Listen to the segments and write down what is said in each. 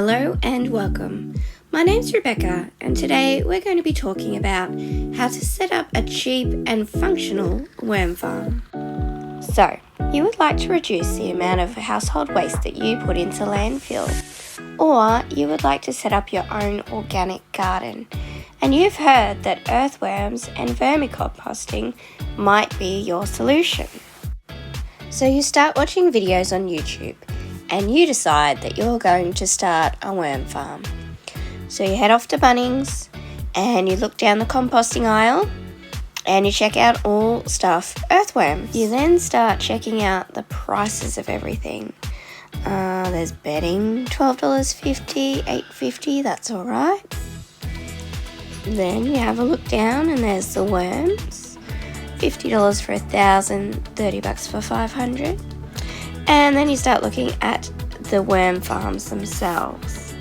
Hello and welcome. My name's Rebecca and today we're going to be talking about how to set up a cheap and functional worm farm. So, you would like to reduce the amount of household waste that you put into landfill, or you would like to set up your own organic garden, and you've heard that earthworms and vermicomposting might be your solution. So you start watching videos on YouTube and you decide that you're going to start a worm farm. So you head off to Bunnings and you look down the composting aisle and you check out all stuff earthworms. You then start checking out the prices of everything. There's bedding, $12.50, $8.50, that's alright. Then you have a look down and there's the worms. $50 for 1,000, $30 for 500. And then you start looking at the worm farms themselves.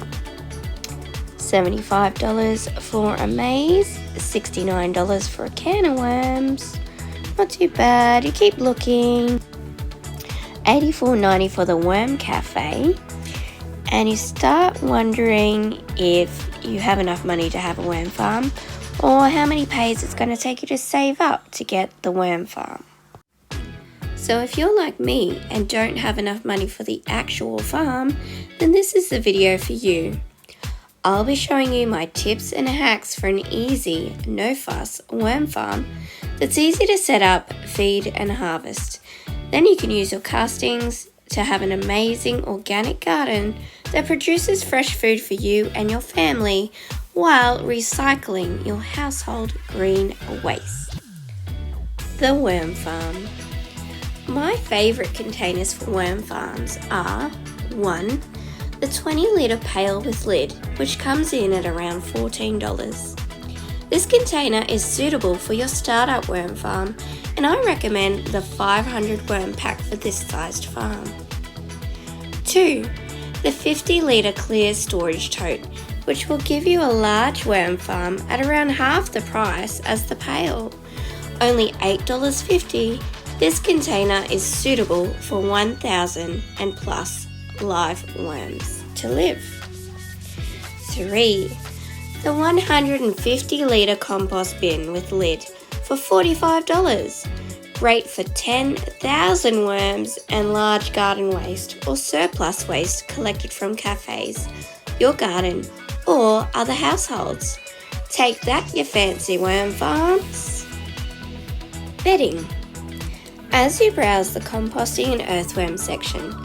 $75 for a maze, $69 for a can of worms. Not too bad, you keep looking. $84.90 for the worm cafe. And you start wondering if you have enough money to have a worm farm, or how many pays it's going to take you to save up to get the worm farm. So if you're like me and don't have enough money for the actual farm, then this is the video for you. I'll be showing you my tips and hacks for an easy, no-fuss worm farm that's easy to set up, feed and harvest. Then you can use your castings to have an amazing organic garden that produces fresh food for you and your family while recycling your household green waste. The worm farm. My favourite containers for worm farms are 1. The 20 litre pail with lid, which comes in at around $14. This container is suitable for your startup worm farm, and I recommend the 500 worm pack for this sized farm. 2. The 50 litre clear storage tote, which will give you a large worm farm at around half the price as the pail. Only $8.50. This container is suitable for 1,000 and plus live worms to live. 3. The 150 litre compost bin with lid for $45. Great for 10,000 worms and large garden waste or surplus waste collected from cafes, your garden or other households. Take that, you fancy worm farms. Bedding. As you browse the composting and earthworm section,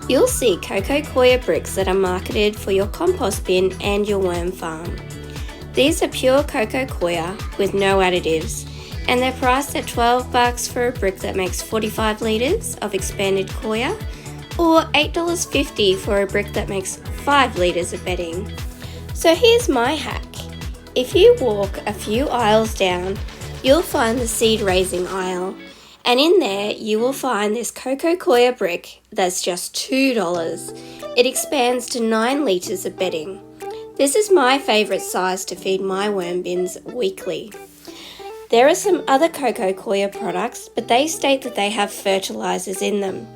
you'll see cocoa coir bricks that are marketed for your compost bin and your worm farm. These are pure cocoa coir with no additives, and they're priced at $12 for a brick that makes 45 litres of expanded coir, or $8.50 for a brick that makes 5 litres of bedding. So here's my hack. If you walk a few aisles down, you'll find the seed raising aisle. And in there, you will find this cocoa coir brick that's just $2. It expands to 9 litres of bedding. This is my favourite size to feed my worm bins weekly. There are some other cocoa coir products, but they state that they have fertilisers in them.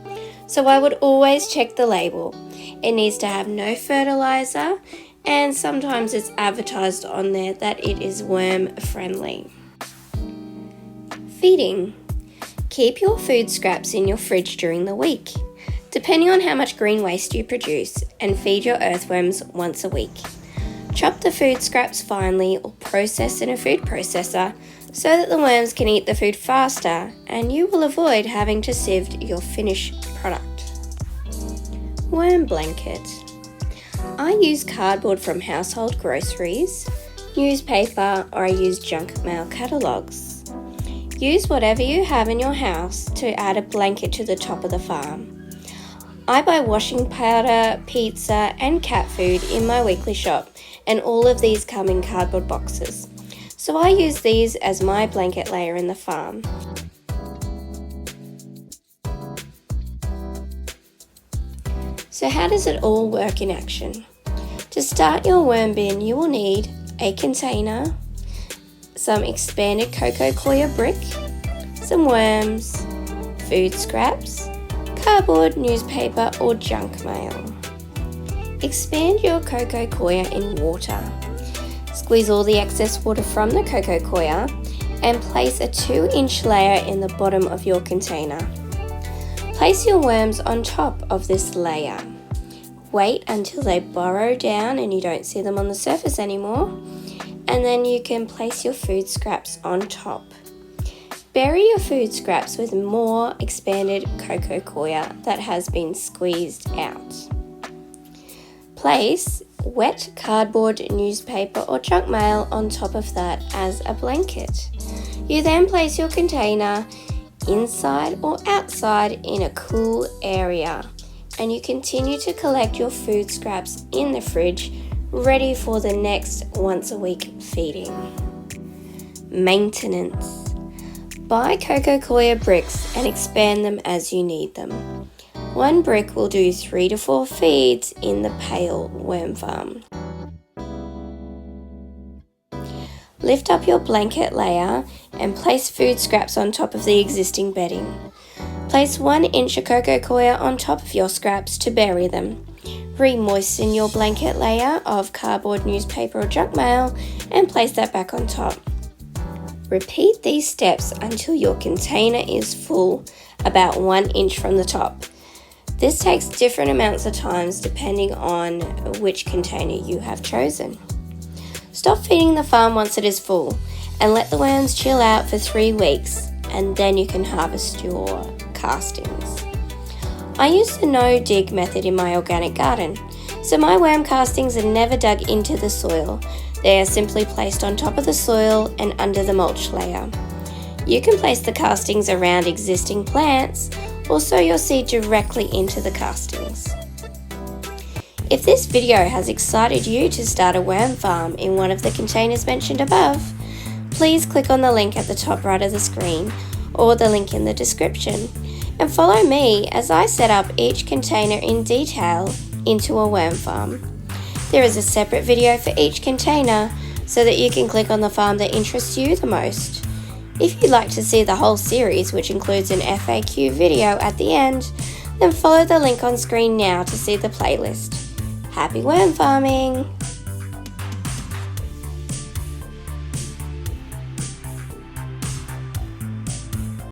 So I would always check the label. It needs to have no fertiliser, and sometimes it's advertised on there that it is worm friendly. Feeding. Keep your food scraps in your fridge during the week, depending on how much green waste you produce, and feed your earthworms once a week. Chop the food scraps finely or process in a food processor so that the worms can eat the food faster and you will avoid having to sieve your finished product. Worm blanket. I use cardboard from household groceries, newspaper, or I use junk mail catalogues. Use whatever you have in your house to add a blanket to the top of the farm. I buy washing powder, pizza and cat food in my weekly shop, and all of these come in cardboard boxes. So I use these as my blanket layer in the farm. So how does it all work in action? To start your worm bin, you will need a container, some expanded cocoa coir brick, some worms, food scraps, cardboard, newspaper or junk mail. expand your coco coir in water. Squeeze all the excess water from the coco coir and place a 2-inch layer in the bottom of your container. Place your worms on top of this layer. Wait until they burrow down and you don't see them on the surface anymore, and then you can place your food scraps on top. Bury your food scraps with more expanded coco coir that has been squeezed out. Place wet cardboard, newspaper or junk mail on top of that as a blanket. You then place your container inside or outside in a cool area, and you continue to collect your food scraps in the fridge, ready for the next once a week feeding. Maintenance. Buy coco coir bricks and expand them as you need them. 1 brick will do 3 to 4 feeds in the pail worm farm. Lift up your blanket layer and place food scraps on top of the existing bedding. Place 1 inch of coco coir on top of your scraps to bury them. Re-moisten your blanket layer of cardboard, newspaper or junk mail and place that back on top. Repeat these steps until your container is full, about 1 inch from the top. This takes different amounts of times depending on which container you have chosen. Stop feeding the farm once it is full and let the worms chill out for 3 weeks, and then you can harvest your castings. I use the no-dig method in my organic garden, so my worm castings are never dug into the soil. They are simply placed on top of the soil and under the mulch layer. You can place the castings around existing plants or sow your seed directly into the castings. If this video has excited you to start a worm farm in one of the containers mentioned above, please click on the link at the top right of the screen or the link in the description and follow me as I set up each container in detail into a worm farm. There is a separate video for each container so that you can click on the farm that interests you the most. If you'd like to see the whole series, which includes an FAQ video at the end, then follow the link on screen now to see the playlist. Happy worm farming!